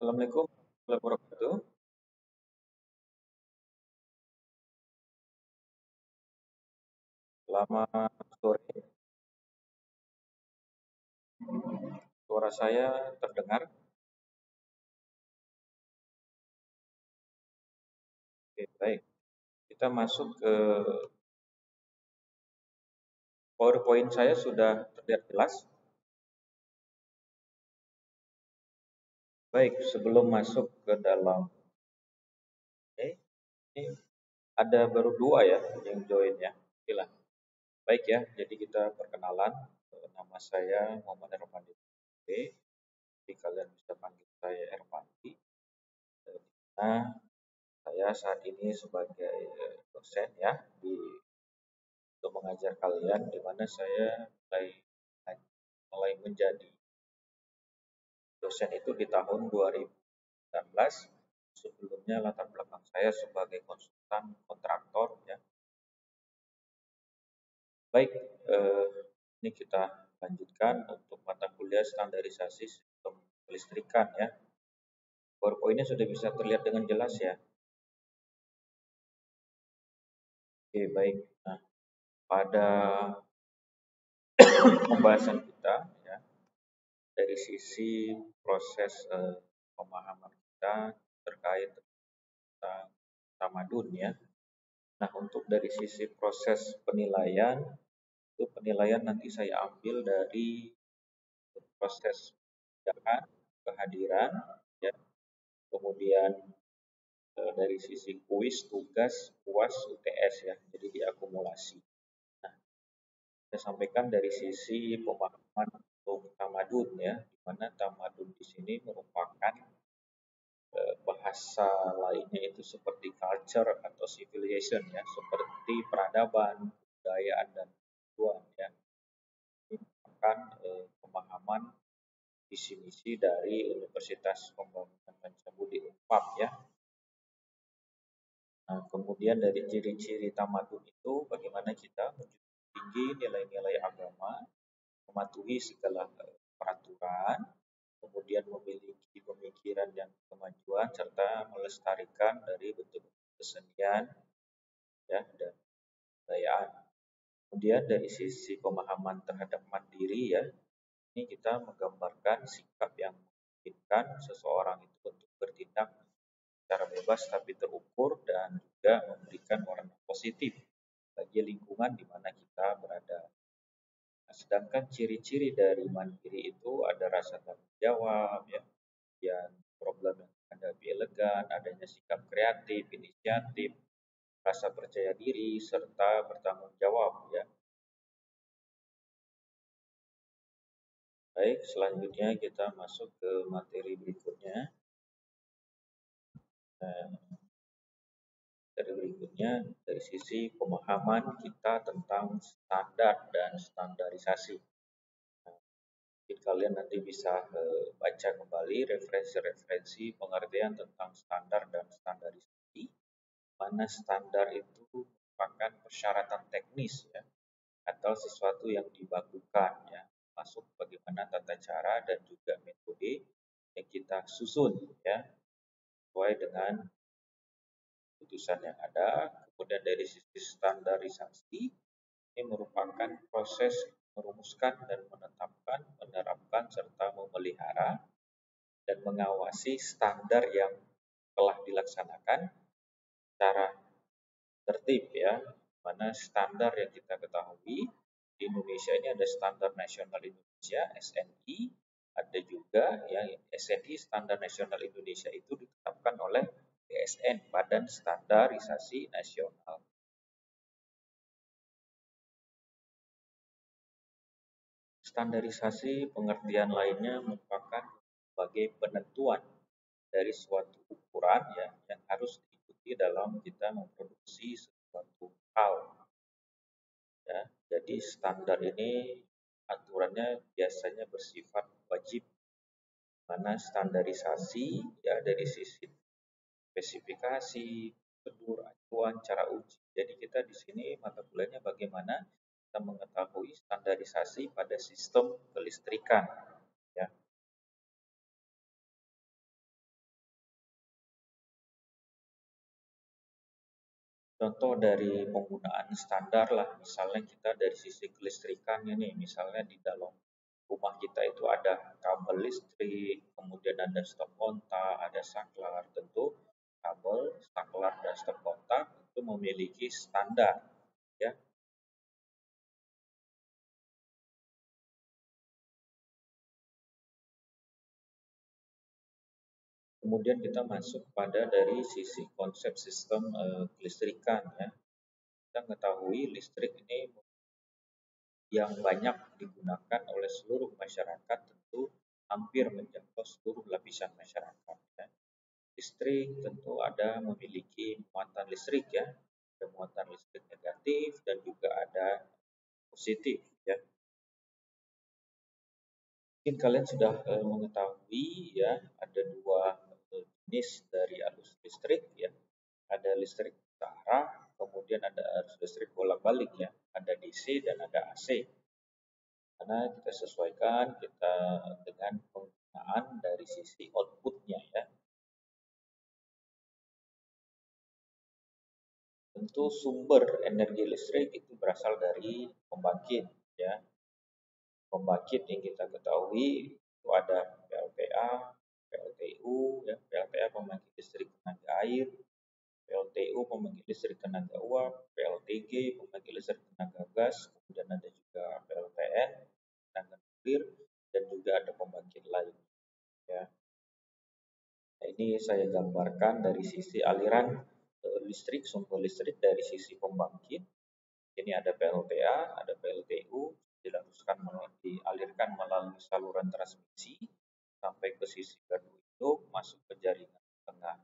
Assalamualaikum warahmatullahi wabarakatuh. Selamat sore. Suara saya terdengar. Oke, baik. Kita masuk ke PowerPoint saya sudah terlihat jelas. Baik, sebelum masuk ke dalam ini ada baru dua ya yang join ya. Oke. Baik ya, jadi kita perkenalan. Nama saya Muhammad Ervandi. Jadi kalian bisa panggil saya Ervandi. Nah, saya saat ini sebagai dosen ya di untuk mengajar kalian di mana saya mulai mulai menjadi dosen itu di tahun 2019. Sebelumnya latar belakang saya sebagai konsultan kontraktor ya. Baik, ini kita lanjutkan untuk mata kuliah standarisasi sistem kelistrikan ya. PowerPoint-nya sudah bisa terlihat dengan jelas ya. Oke, baik. Nah, pada pembahasan kita ya dari sisi proses pemahaman kita terkait tentang tamadun ya. Nah, untuk dari sisi proses penilaian, itu penilaian nanti saya ambil dari proses pendidikan, kehadiran, ya, kemudian dari sisi kuis, tugas, UAS, UTS ya, jadi diakumulasi. Nah, saya sampaikan dari sisi pemahaman untuk tamadun ya, di mana tamadun di sini merupakan bahasa lainnya itu seperti culture atau civilization ya, seperti peradaban, budayaan dan kebudayaan ya. Ini merupakan pemahaman visi misi dari Universitas Pembangunan Pancabudi UNPAP ya. Nah, kemudian dari ciri-ciri tamadun itu bagaimana kita menjunjung tinggi nilai-nilai agama, mematuhi segala peraturan, kemudian memiliki pemikiran dan kemajuan serta melestarikan dari bentuk-bentuk kesenian ya dan kebudayaan. Kemudian dari sisi pemahaman terhadap mandiri ya, ini kita menggambarkan sikap yang memungkinkan seseorang itu untuk bertindak secara bebas tapi terukur dan juga memberikan warna positif bagi lingkungan di mana kita berada. Nah, sedangkan ciri-ciri dari mandiri itu ada rasa tanggung jawab, ya, kemudian problem yang menghadapi elegan, adanya sikap kreatif, inisiatif, rasa percaya diri, serta bertanggung jawab. Ya. Baik, selanjutnya kita masuk ke materi berikutnya. Dari berikutnya, dari sisi pemahaman kita tentang standar dan standarisasi. Mungkin kalian nanti bisa baca kembali referensi-referensi pengertian tentang standar dan standarisasi, mana standar itu merupakan persyaratan teknis ya, atau sesuatu yang dibakukan ya, masuk bagaimana tata cara dan juga metode yang kita susun ya, sesuai dengan putusan yang ada. Kemudian dari sisi standarisasi, ini merupakan proses merumuskan dan menetapkan, menerapkan, serta memelihara dan mengawasi standar yang telah dilaksanakan secara tertib ya. Mana standar yang kita ketahui di Indonesia ini ada standar nasional Indonesia SNI, ada juga yang SNI standar nasional Indonesia itu ditetapkan oleh BSN Badan Standarisasi Nasional. Standarisasi pengertian lainnya merupakan sebagai penentuan dari suatu ukuran ya, yang harus diikuti dalam kita memproduksi sesuatu hal. Ya, jadi standar ini aturannya biasanya bersifat wajib, mana standarisasi ya dari sisi spesifikasi, prosedur, acuan, cara uji. Jadi kita di sini mata kuliahnya bagaimana kita mengetahui standarisasi pada sistem kelistrikan. Ya. Contoh dari penggunaan standar lah, misalnya kita dari sisi kelistrikan ini, misalnya di dalam rumah kita itu ada kabel listrik, kemudian ada stop kontak, ada saklar. Tentu kabel, saklar, dan stop kontak itu memiliki standar, ya. Kemudian kita masuk pada dari sisi konsep sistem kelistrikan, ya. Kita mengetahui listrik ini yang banyak digunakan oleh seluruh masyarakat, tentu hampir menjangkau seluruh lapisan masyarakat, ya. Listrik tentu ada memiliki muatan listrik, ya, ada muatan listrik negatif dan juga ada positif, ya. Mungkin kalian sudah mengetahui, ya, ada dua jenis dari arus listrik, ya. Ada listrik ke arah, kemudian ada arus listrik bolak-balik, ya. Ada DC dan ada AC. Karena kita sesuaikan kita dengan penggunaan dari sisi outputnya, ya. Tentu sumber energi listrik itu berasal dari pembangkit, ya. Pembangkit yang kita ketahui itu ada PLTA, PLTU, ya. PLTA pembangkit listrik tenaga air, PLTU pembangkit listrik tenaga uap, PLTG pembangkit listrik tenaga gas, kemudian ada juga PLTN tenaga nuklir, dan juga ada pembangkit lain, ya. Nah, ini saya gambarkan dari sisi aliran listrik, sumber listrik dari sisi pembangkit. Ini ada PLTA, ada PLTU, dialirkan melalui saluran transmisi sampai ke sisi gardu induk, masuk ke jaringan tengah,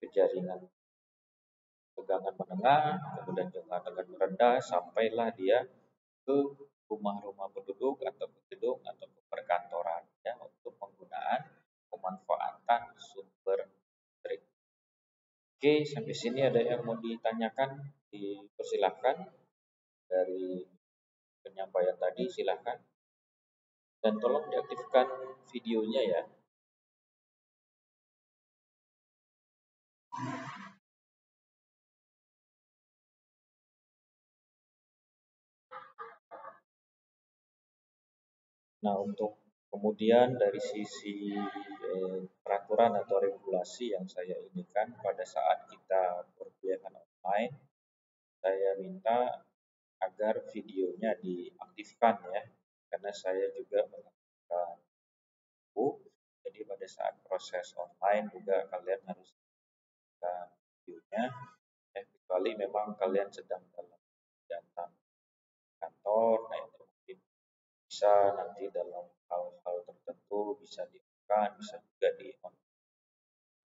ke jaringan tegangan menengah, kemudian tegangan rendah, sampailah dia ke rumah-rumah penduduk atau ke gedung atau ke perkantoran, ya, untuk penggunaan pemanfaatan sumber listrik. Oke, sampai sini ada yang mau ditanyakan? Dipersilahkan dari penyampaian tadi, silahkan. Dan tolong diaktifkan videonya, ya. Nah, untuk kemudian dari sisi peraturan atau regulasi yang saya inikan pada saat kita perkuliahan online, saya minta agar videonya diaktifkan, ya, karena saya juga mengaktifkan buku. Jadi pada saat proses online juga kalian harus aktifkan videonya, ya, kecuali memang kalian sedang dalam kegiatan kantor, nah itu mungkin bisa nanti dalam hal-hal tertentu bisa dilakukan, bisa juga di on.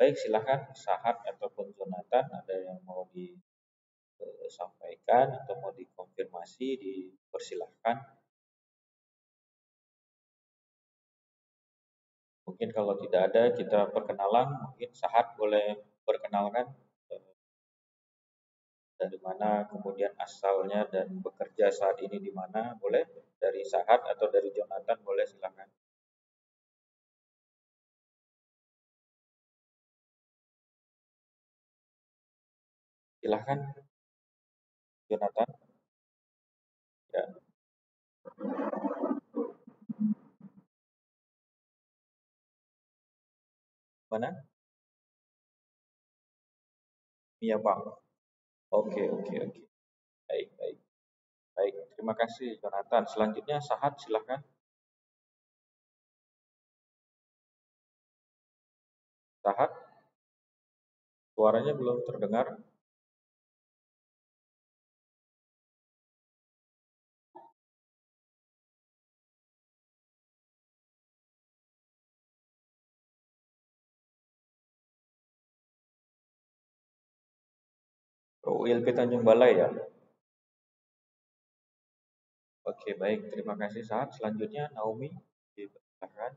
Baik, silahkan Sahat ataupun Jonathan, ada yang mau disampaikan atau mau dikonfirmasi, dipersilahkan. Mungkin kalau tidak ada, kita perkenalan. Mungkin Sahat boleh perkenalkan dari mana, kemudian asalnya dan bekerja saat ini di mana, boleh dari Sahat atau dari Jonathan, boleh, silakan. Silakan Jonathan. Ya, mana? Iya, Pak. Oke, oke, oke. Baik, baik. Baik, terima kasih Jonathan. Selanjutnya Sahat, silakan. Sahat, suaranya belum terdengar. Oh, UILP Tanjung Balai, ya. Oke, baik. Terima kasih Sahat. Selanjutnya Naomi, silakan.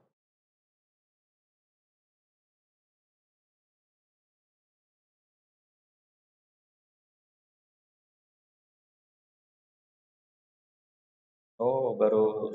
Oh, baru